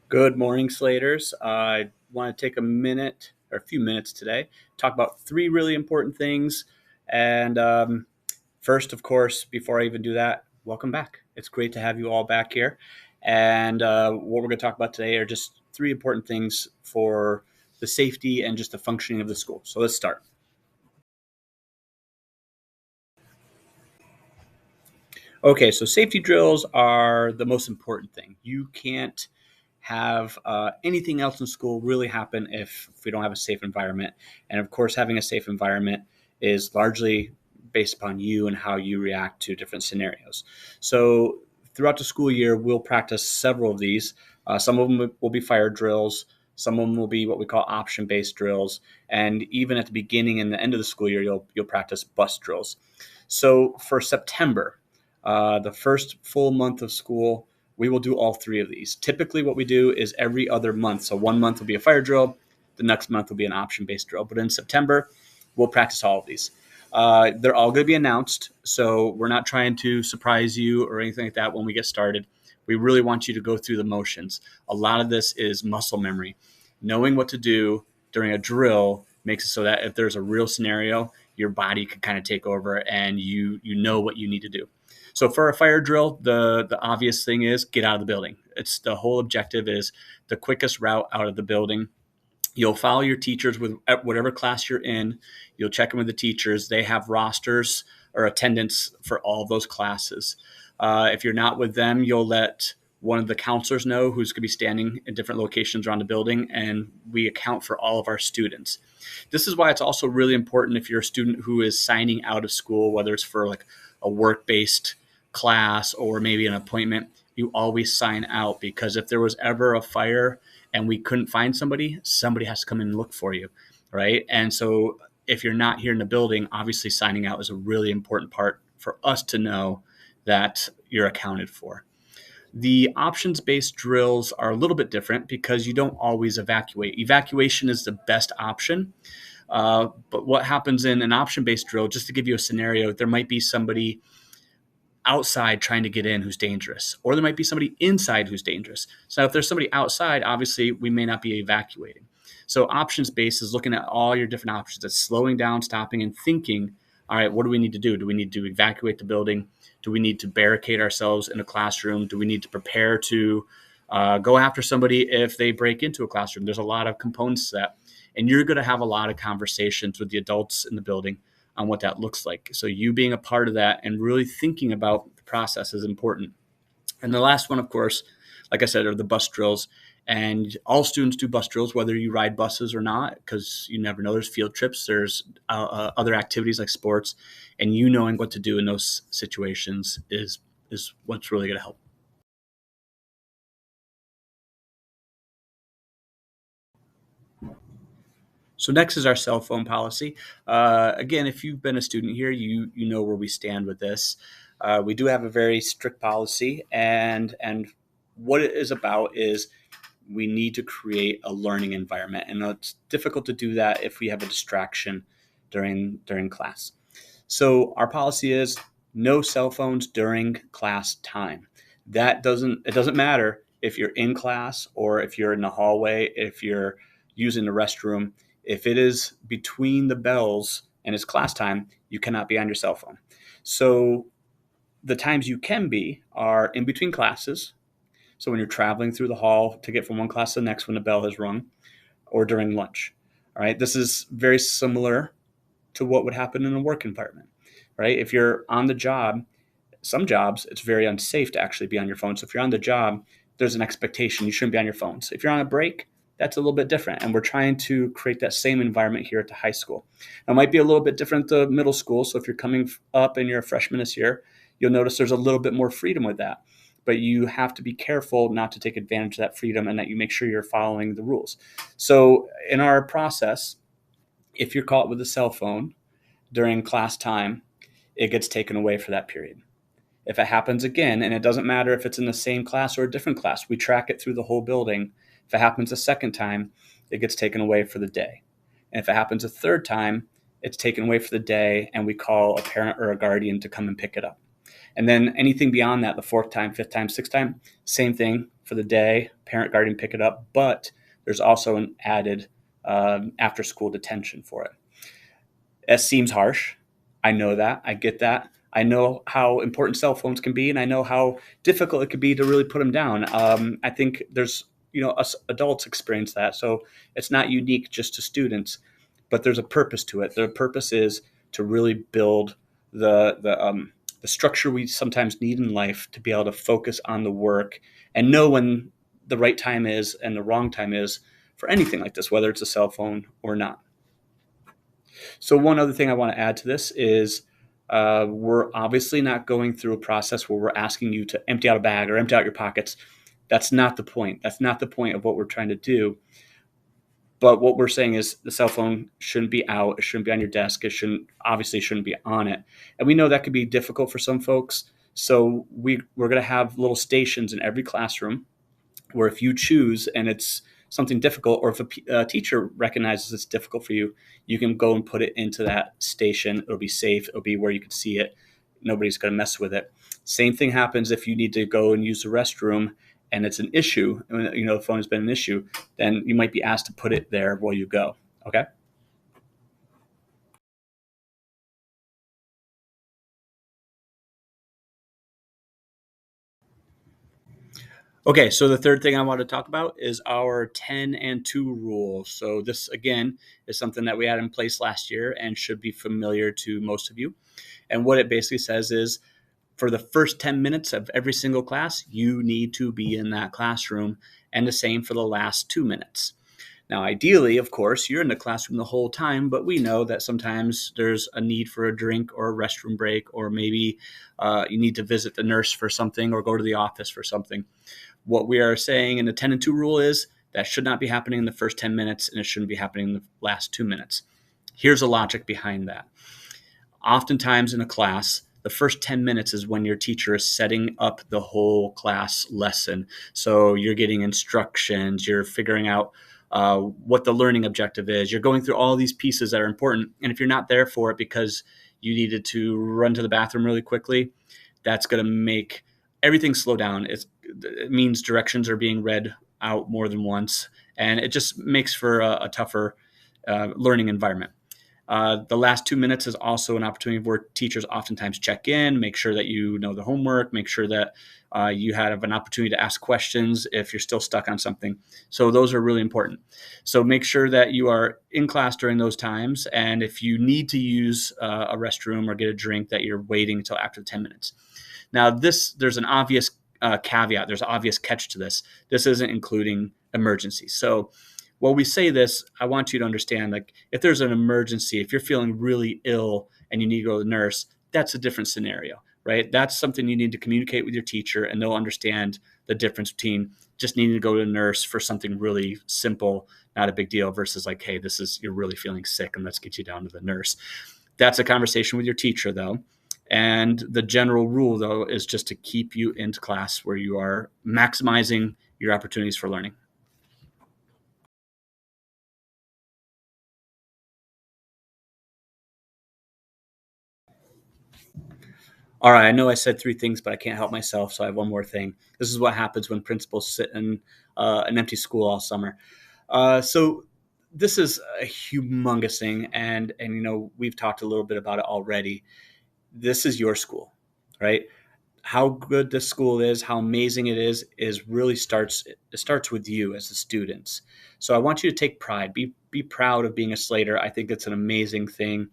Good morning, Slaters. I want to take a minute or a few minutes today, talk about three really important things. And first, of course, before I even do that, welcome back. It's great to have you all back here. And what we're going to talk about today are just three important things for the safety and just the functioning of the school. So let's start. Okay, so safety drills are the most important thing. You can't have anything else in school really happen if we don't have a safe environment. And of course, having a safe environment is largely based upon you and how you react to different scenarios. So throughout the school year, we'll practice several of these. Some of them will be fire drills. Some of them will be what we call option-based drills, and even at the beginning and the end of the school year, you'll practice bus drills. So for September, the first full month of school, we will do all three of these. Typically, what we do is every other month. So 1 month will be a fire drill, the next month will be an option based drill. But in September, we'll practice all of these. They're all going to be announced. So we're not trying to surprise you or anything like that when we get started. We really want you to go through the motions. A lot of this is muscle memory. Knowing what to do during a drill makes it so that if there's a real scenario, your body can kind of take over and you know what you need to do. So for a fire drill, the obvious thing is get out of the building. It's the whole objective is the quickest route out of the building. You'll follow your teachers with whatever class you're in. You'll check in with the teachers. They have rosters or attendance for all of those classes. If you're not with them, you'll let one of the counselors know who's going to be standing in different locations around the building, and we account for all of our students. This is why it's also really important if you're a student who is signing out of school, whether it's for like a work-based class or maybe an appointment, you always sign out, because if there was ever a fire and we couldn't find somebody, somebody has to come in and look for you, right? And so if you're not here in the building, obviously signing out is a really important part for us to know that you're accounted for. The options based drills are a little bit different because you don't always evacuate. Evacuation is the best option. But what happens in an option based drill, just to give you a scenario, there might be somebody outside trying to get in who's dangerous, or there might be somebody inside who's dangerous. So if there's somebody outside, obviously we may not be evacuating. So options based is looking at all your different options. It's slowing down, stopping, and thinking, all right, what do we need to do? Do we need to evacuate the building? Do we need to barricade ourselves in a classroom? Do we need to prepare to go after somebody if they break into a classroom? There's a lot of components to that. And you're going to have a lot of conversations with the adults in the building on what that looks like. So you being a part of that and really thinking about the process is important. And the last one, of course, like I said, are the bus drills. And all students do bus drills, whether you ride buses or not, because you never know. There's field trips, there's other activities like sports, and you knowing what to do in those situations is what's really going to help. So next is our cell phone policy. Again, if you've been a student here, you know where we stand with this. We do have a very strict policy, and what it is about is we need to create a learning environment, and it's difficult to do that if we have a distraction during class. So our policy is no cell phones during class time. It doesn't matter if you're in class or if you're in the hallway, if you're using the restroom. If it is between the bells and it's class time, you cannot be on your cell phone. So the times you can be are in between classes. So when you're traveling through the hall to get from one class to the next when the bell has rung, or during lunch. All right. This is very similar to what would happen in a work environment, right? If you're on the job, some jobs, it's very unsafe to actually be on your phone. So if you're on the job, there's an expectation you shouldn't be on your phone. So if you're on a break, that's a little bit different. And we're trying to create that same environment here at the high school. Now, it might be a little bit different at the middle school. So if you're coming up and you're a freshman this year, you'll notice there's a little bit more freedom with that. But you have to be careful not to take advantage of that freedom and that you make sure you're following the rules. So in our process, if you're caught with a cell phone during class time, it gets taken away for that period. If it happens again, and it doesn't matter if it's in the same class or a different class, we track it through the whole building. If it happens a second time, it gets taken away for the day. And if it happens a third time, it's taken away for the day, and we call a parent or a guardian to come and pick it up. And then anything beyond that, the fourth time, fifth time, sixth time, same thing for the day, parent, guardian pick it up, but there's also an added after school detention for it. It seems harsh. I know that. I get that. I know how important cell phones can be, and I know how difficult it could be to really put them down. I think there's, us adults experience that, so it's not unique just to students, but there's a purpose to it. The purpose is to really build the structure we sometimes need in life to be able to focus on the work and know when the right time is and the wrong time is for anything like this, whether it's a cell phone or not. So one other thing I want to add to this is we're obviously not going through a process where we're asking you to empty out a bag or empty out your pockets. That's not the point. That's not the point of what we're trying to do. But what we're saying is the cell phone shouldn't be out. It shouldn't be on your desk. It shouldn't be on it. And we know that could be difficult for some folks. So we're going to have little stations in every classroom where if you choose and it's something difficult, or if a teacher recognizes it's difficult for you, you can go and put it into that station. It'll be safe. It'll be where you can see it. Nobody's going to mess with it. Same thing happens if you need to go and use the restroom and it's an issue, the phone has been an issue, then you might be asked to put it there while you go. Okay. Okay, so the third thing I want to talk about is our 10 and 2 rule. So this again is something that we had in place last year and should be familiar to most of you. And what it basically says is for the first 10 minutes of every single class, you need to be in that classroom, and the same for the last 2 minutes. Now, ideally, of course, you're in the classroom the whole time, but we know that sometimes there's a need for a drink or a restroom break, or maybe you need to visit the nurse for something or go to the office for something. What we are saying in the 10 and 2 rule is that should not be happening in the first 10 minutes, and it shouldn't be happening in the last 2 minutes. Here's a logic behind that. Oftentimes in a class, the first 10 minutes is when your teacher is setting up the whole class lesson. So you're getting instructions, you're figuring out what the learning objective is. You're going through all these pieces that are important. And if you're not there for it because you needed to run to the bathroom really quickly, that's going to make everything slow down. It means directions are being read out more than once, and it just makes for a tougher learning environment. The last 2 minutes is also an opportunity where teachers oftentimes check in, make sure that you know the homework, make sure that you have an opportunity to ask questions if you're still stuck on something. So those are really important. So make sure that you are in class during those times. And if you need to use a restroom or get a drink, that you're waiting until after 10 minutes. Now, there's an obvious caveat. There's an obvious catch to this. This isn't including emergencies. So while we say this, I want you to understand, like, if there's an emergency, if you're feeling really ill and you need to go to the nurse, that's a different scenario, right? That's something you need to communicate with your teacher, and they'll understand the difference between just needing to go to a nurse for something really simple, not a big deal, versus like, hey, you're really feeling sick and let's get you down to the nurse. That's a conversation with your teacher, though. And the general rule, though, is just to keep you into class where you are maximizing your opportunities for learning. All right, I know I said three things, but I can't help myself, so I have one more thing. This is what happens when principals sit in an empty school all summer. So this is a humongous thing, and we've talked a little bit about it already. This is your school, right? How good this school is, how amazing it is really starts with you as the students. So I want you to take pride, be proud of being a Slater. I think it's an amazing thing,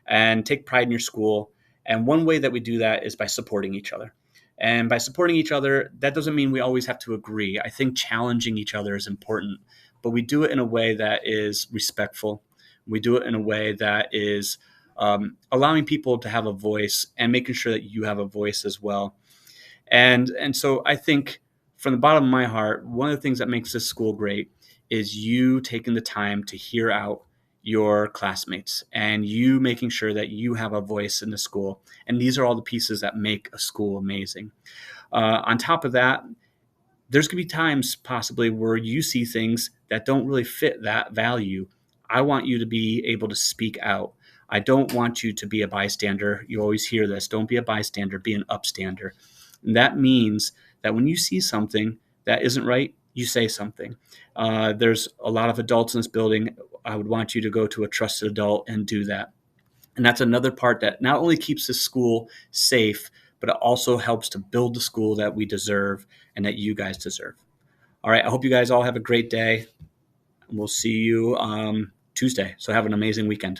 and take pride in your school. And one way that we do that is by supporting each other. And by supporting each other, that doesn't mean we always have to agree. I think challenging each other is important, but we do it in a way that is respectful. We do it in a way that is allowing people to have a voice and making sure that you have a voice as well. And so I think from the bottom of my heart, one of the things that makes this school great is you taking the time to hear out your classmates and you making sure that you have a voice in the school. And these are all the pieces that make a school amazing. On top of that, there's going to be times possibly where you see things that don't really fit that value. I want you to be able to speak out. I don't want you to be a bystander. You always hear this. Don't be a bystander, be an upstander. And that means that when you see something that isn't right, you say something. There's a lot of adults in this building. I would want you to go to a trusted adult and do that. And that's another part that not only keeps the school safe, but it also helps to build the school that we deserve and that you guys deserve. All right. I hope you guys all have a great day. And we'll see you Tuesday. So have an amazing weekend.